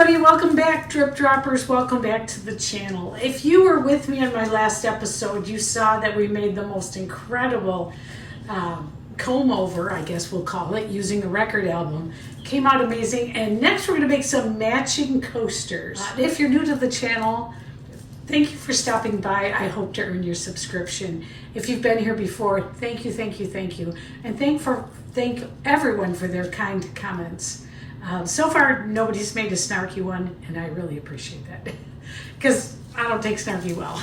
everybody, welcome back, Drip Droppers. Welcome back to the channel. If you were with me on my last episode, you saw that we made the most incredible comb over, I guess we'll call it, using a record album. Came out amazing. And next we're going to make some matching coasters. If you're new to the channel, thank you for stopping by. I hope to earn your subscription. If you've been here before, thank you, thank you, thank you. And thank everyone for their kind comments. So far, nobody's made a snarky one, and I really appreciate that because I don't take snarky well.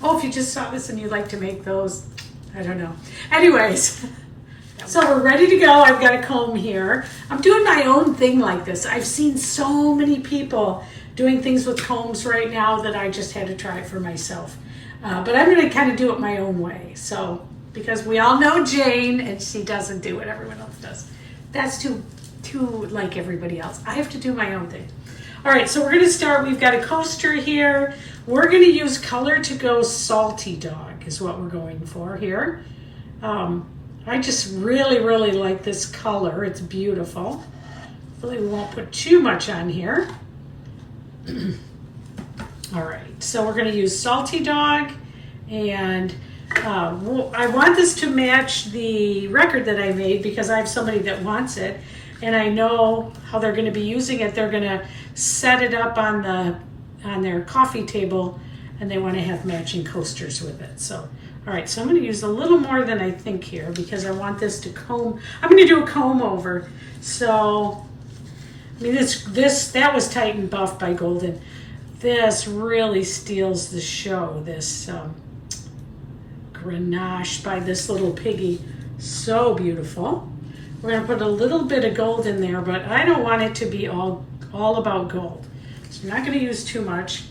Oh, if you just saw this and you'd like to make those, I don't know. Anyways, so we're ready to go. I've got a comb here. I'm doing my own thing like this. I've seen so many people doing things with combs right now that I just had to try it for myself. But I'm going to kind of do it my own way. So, because we all know Jane, and she doesn't do what everyone else does. That's too like everybody else. I have to do my own thing. All right, so we're going to start. We've got a coaster here. We're going to use Color to Go Salty Dog is what we're going for here. I just really like this color. It's beautiful. Really, we won't put too much on here. All right, so we're going to use Salty Dog, and I want this to match the record that I made because I have somebody that wants it. And I know how they're going to be using it. They're going to set it up on their coffee table, and they want to have matching coasters with it. So, all right, so I'm going to use a little more than I think here because I want this to comb. I'm going to do a comb over. So, I mean, that was tight and buffed by Golden. This really steals the show. This Grenache by this little piggy, so beautiful. We're going to put a little bit of gold in there, but I don't want it to be all about gold. So I'm not going to use too much.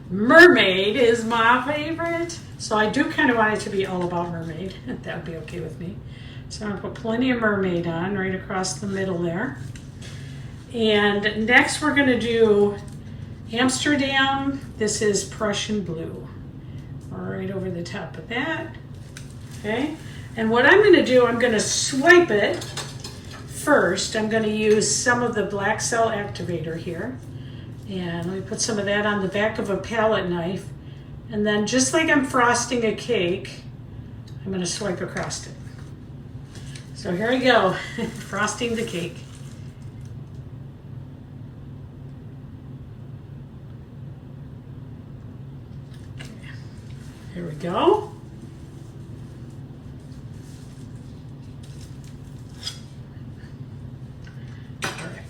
Mermaid is my favorite. So I do kind of want it to be all about mermaid. That would be okay with me. So I'm going to put plenty of mermaid on right across the middle there. And next we're going to do Amsterdam. This is Prussian blue. Right over the top of that. Okay. And what I'm going to do, I'm going to swipe it. First, I'm going to use some of the black cell activator here. And let me put some of that on the back of a palette knife. And then just like I'm frosting a cake, I'm going to swipe across it. So here I go, frosting the cake. Okay. Here we go.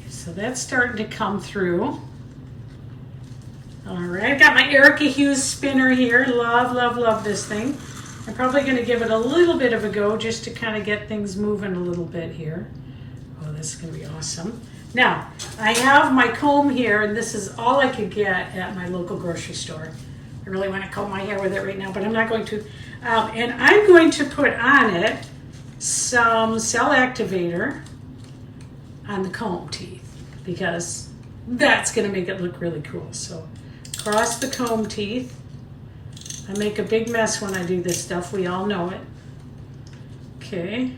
So that's starting to come through. All right, I got my Erica Hughes spinner here. Love this thing. I'm probably going to give it a little bit of a go just to kind of get things moving a little bit here. Oh, this is going to be awesome. Now, I have my comb here, and this is all I could get at my local grocery store. I really want to comb my hair with it right now, but I'm not going to. And I'm going to put on it some cell activator on the comb teeth, because that's going to make it look really cool. So across the comb teeth. I make a big mess when I do this stuff. We all know it. Okay.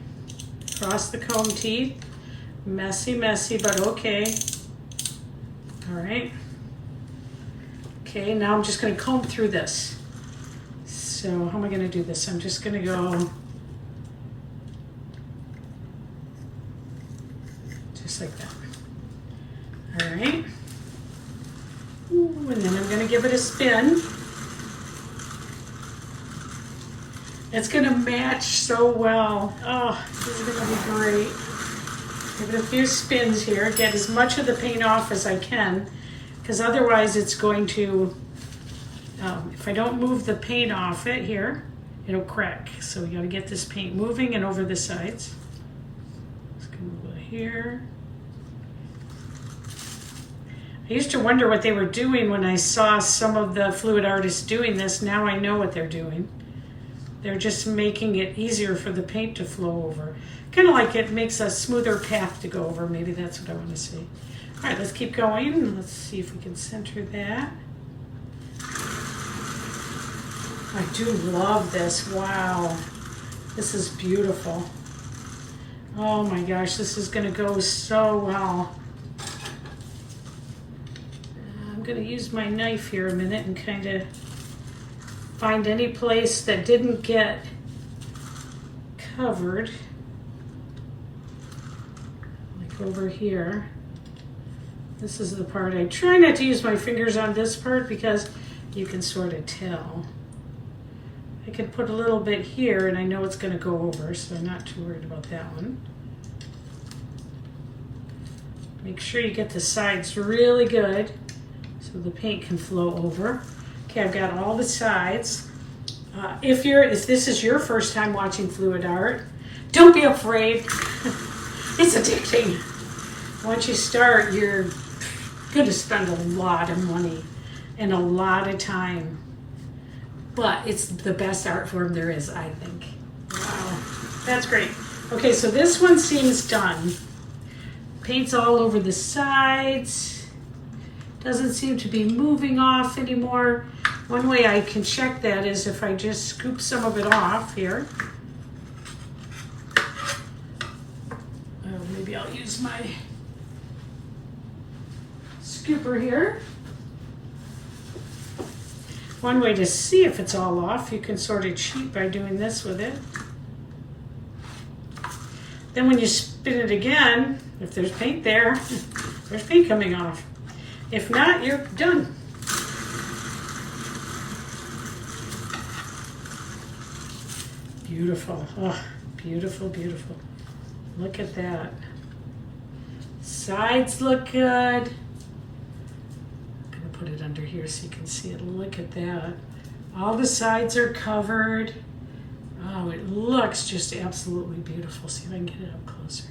Across the comb teeth. Messy, but okay. All right. Okay, now I'm just going to comb through this. So how am I going to do this? I'm just going to go just like that. All right. Ooh, and then I'm going to give it a spin. It's going to match so well. Oh, this is going to be great. Give it a few spins here. Get as much of the paint off as I can, because otherwise it's going to, if I don't move the paint off it here, it'll crack. So you got to get this paint moving and over the sides. Just going to move it here. I used to wonder what they were doing when I saw some of the fluid artists doing this. Now I know what they're doing. They're just making it easier for the paint to flow over. Kind of like it makes a smoother path to go over. Maybe that's what I want to see. All right, let's keep going. Let's see if we can center that. I do love this. Wow. This is beautiful. Oh my gosh, this is going to go so well. going to use my knife here a minute and kind of find any place that didn't get covered. Like over here. This is the part I try not to use my fingers on this part because you can sort of tell. I can put a little bit here and I know it's going to go over, so I'm not too worried about that one. Make sure you get the sides really good so the paint can flow over. Okay, I've got all the sides. If this is your first time watching fluid art, don't be afraid. It's addicting. Once you start, you're going to spend a lot of money and a lot of time. But it's the best art form there is, I think. Wow, that's great. Okay, so this one seems done. Paint's all over the sides. Doesn't seem to be moving off anymore. One way I can check that is if I just scoop some of it off here. Maybe I'll use my scooper here. One way to see if it's all off, you can sort of cheat by doing this with it. Then when you spin it again, if there's paint there, there's paint coming off. If not, you're done. Beautiful. Oh, beautiful, beautiful. Look at that. Sides look good. Put it under here so you can see it. Look at that. All the sides are covered. Oh, it looks just absolutely beautiful. See if I can get it up closer.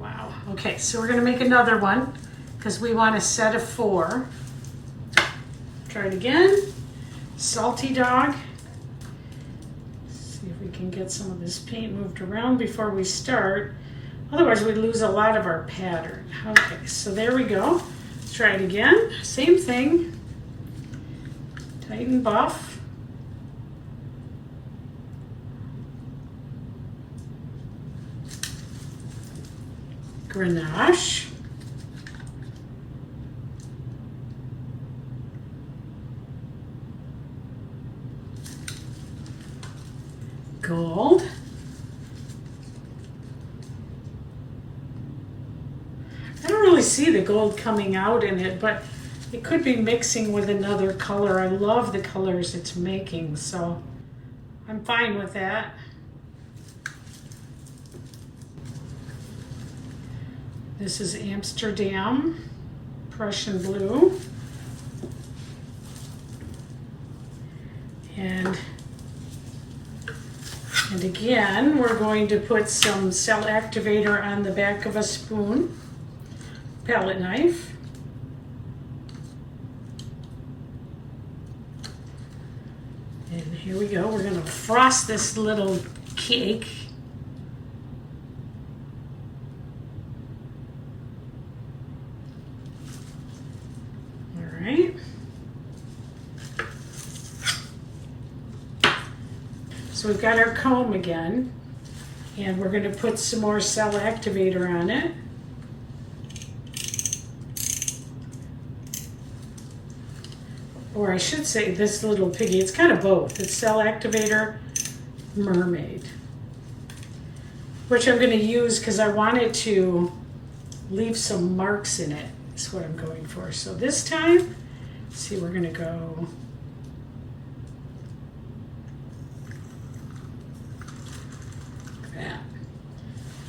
Wow. Okay, so we're going to make another one because we want a set of 4. Try it again. Salty Dog. See if we can get some of this paint moved around before we start. Otherwise, we lose a lot of our pattern. Okay, so there we go. Try it again. Same thing. Tighten buff. Grenache. Gold. I don't really see the gold coming out in it, but it could be mixing with another color. I love the colors it's making, so I'm fine with that. This is Amsterdam, Prussian blue. And again, we're going to put some cell activator on the back of a spoon. Palette knife. And here we go. We're going to frost this little cake. All right. So we've got our comb again, and we're going to put some more cell activator on it. Or I should say this little piggy, it's kind of both. It's cell activator, mermaid. Which I'm going to use because I wanted to leave some marks in it. That's what I'm going for. So this time, let's see, we're going to go like that.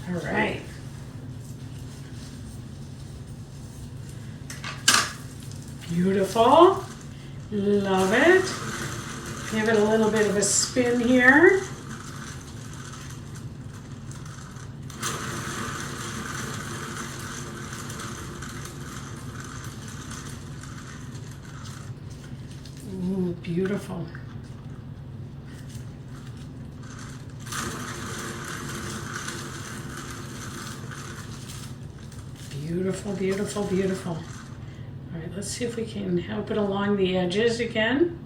All right. Beautiful. Love it. Give it a little bit of a spin here. Ooh, beautiful. Beautiful, beautiful, beautiful. All right, let's see if we can help it along the edges again.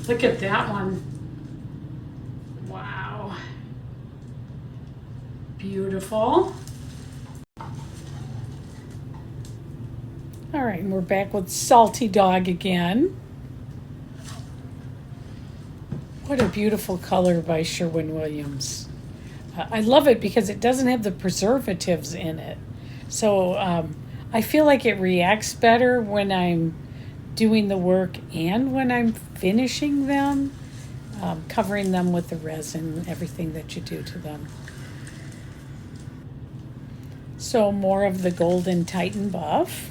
Look at that one. Wow. Beautiful. All right, and we're back with Salty Dog again. What a beautiful color by Sherwin Williams. I love it because it doesn't have the preservatives in it. So I feel like it reacts better when I'm doing the work and when I'm finishing them, covering them with the resin, everything that you do to them. So more of the Golden Titan Buff.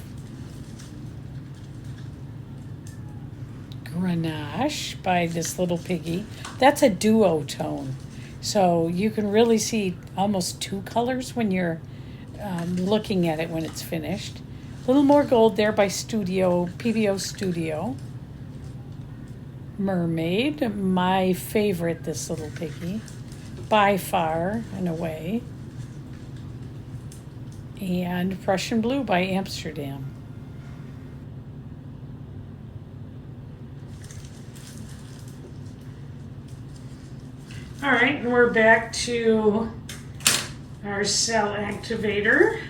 Grenache by this little piggy. That's a duotone. So you can really see almost two colors when you're looking at it when it's finished. A little more gold there by PBO Studio. Mermaid, my favorite, this little piggy. By far and away. And Prussian Blue by Amsterdam. All right, and we're back to our cell activator.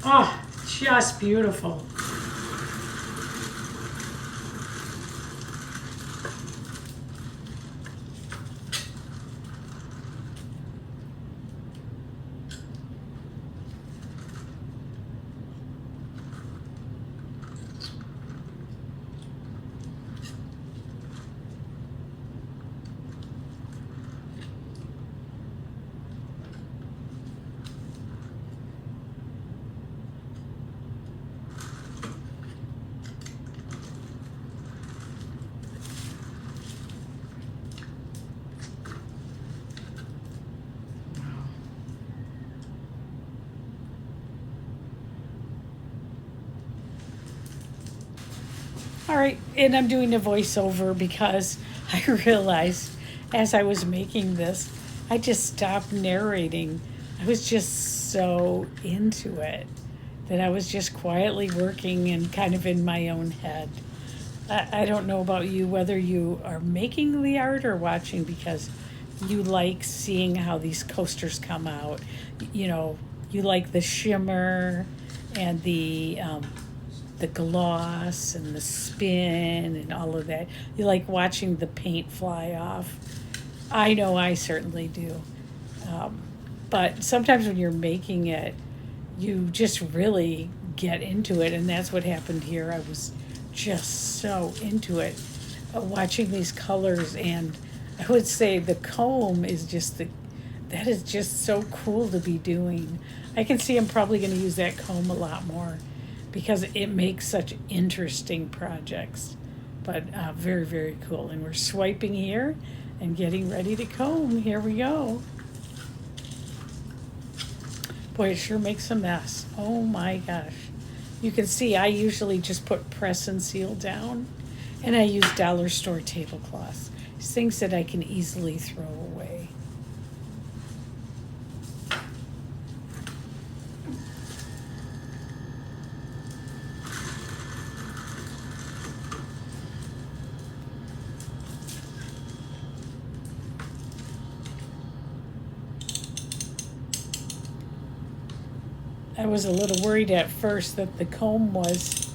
Oh, just beautiful. All right, and I'm doing a voiceover because I realized as I was making this, I just stopped narrating. I was just so into it that I was just quietly working and kind of in my own head. I don't know about you, whether you are making the art or watching because you like seeing how these coasters come out. You know, you like the shimmer and the gloss and the spin and all of that. You like watching the paint fly off. I know I certainly do. But sometimes when you're making it, you just really get into it, and that's what happened here. I was just so into it, watching these colors, and I would say the comb is just that is just so cool to be doing. I can see I'm probably going to use that comb a lot more because it makes such interesting projects. But very, very cool. And we're swiping here and getting ready to comb. Here we go. Boy, it sure makes a mess. Oh my gosh. You can see I usually just put press and seal down, and I use dollar store tablecloths. Things that I can easily throw away. I was a little worried at first that the comb was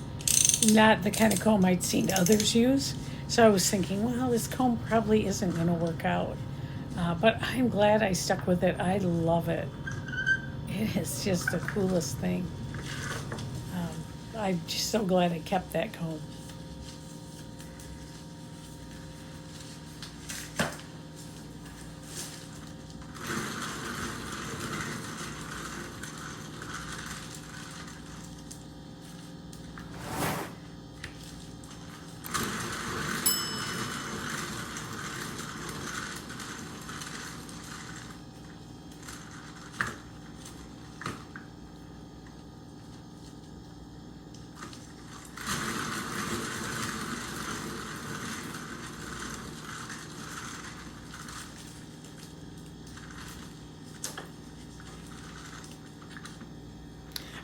not the kind of comb I'd seen others use. So I was thinking, well, this comb probably isn't going to work out. But I'm glad I stuck with it. I love it. It is just the coolest thing. I'm just so glad I kept that comb.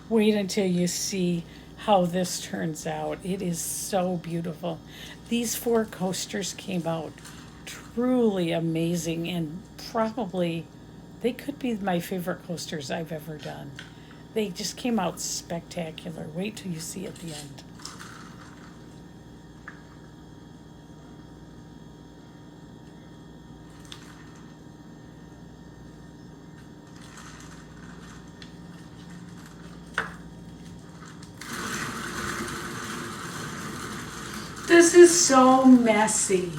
Wait until you see how this turns out. It is so beautiful. These 4 coasters came out truly amazing, and probably they could be my favorite coasters I've ever done. They just came out spectacular. Wait till you see at the end. This is so messy.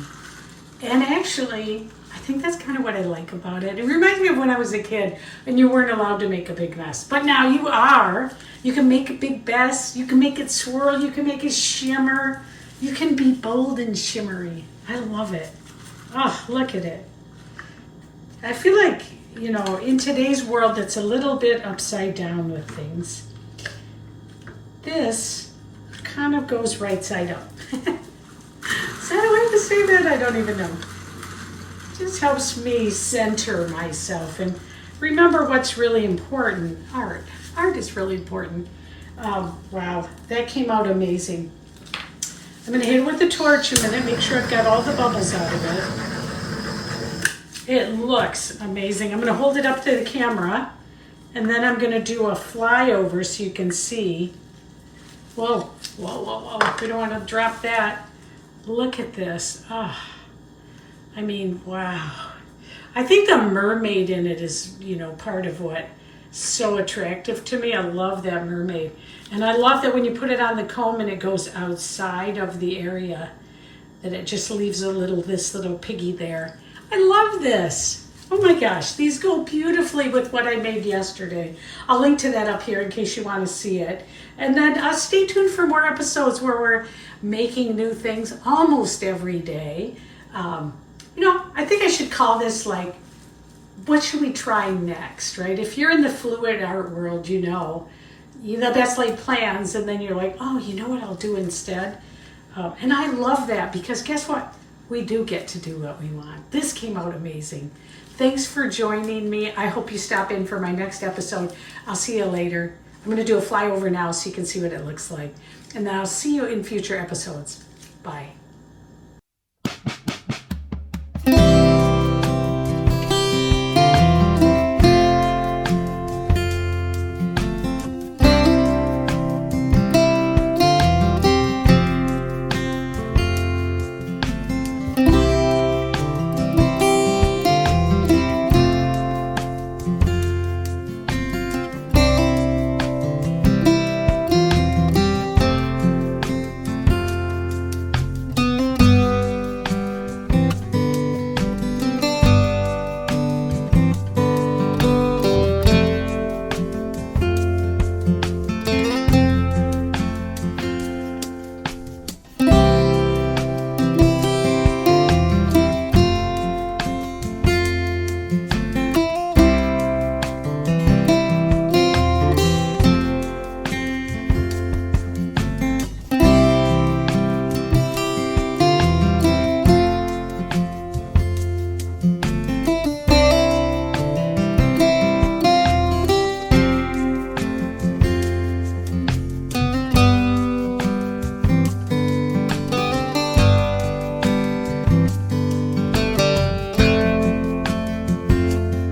And actually, I think that's kind of what I like about it. It reminds me of when I was a kid and you weren't allowed to make a big mess. But now you are. You can make a big mess. You can make it swirl. You can make it shimmer. You can be bold and shimmery. I love it. Oh, look at it. I feel like, you know, in today's world that's a little bit upside down with things, this kind of goes right side up. Is that a way to say that? I don't even know. Just helps me center myself and remember what's really important. Art. Art is really important. Wow, that came out amazing. I'm going to hit it with the torch a minute, make sure I've got all the bubbles out of it. It looks amazing. I'm going to hold it up to the camera, and then I'm going to do a flyover so you can see. Whoa, whoa, whoa, whoa. We don't want to drop that. Look at this. Oh, I mean, wow. I think the mermaid in it is, you know, part of what's so attractive to me. I love that mermaid. And I love that when you put it on the comb and it goes outside of the area, that it just leaves this little piggy there. I love this. Oh my gosh, these go beautifully with what I made yesterday. I'll link to that up here in case you want to see it. And then stay tuned for more episodes where we're making new things almost every day. You know, I think I should call this like, what should we try next, right? If you're in the fluid art world, you know, the best laid plans, and then you're like, oh, you know what I'll do instead? And I love that because guess what? We do get to do what we want. This came out amazing. Thanks for joining me. I hope you stop in for my next episode. I'll see you later. I'm going to do a flyover now so you can see what it looks like. And then I'll see you in future episodes. Bye.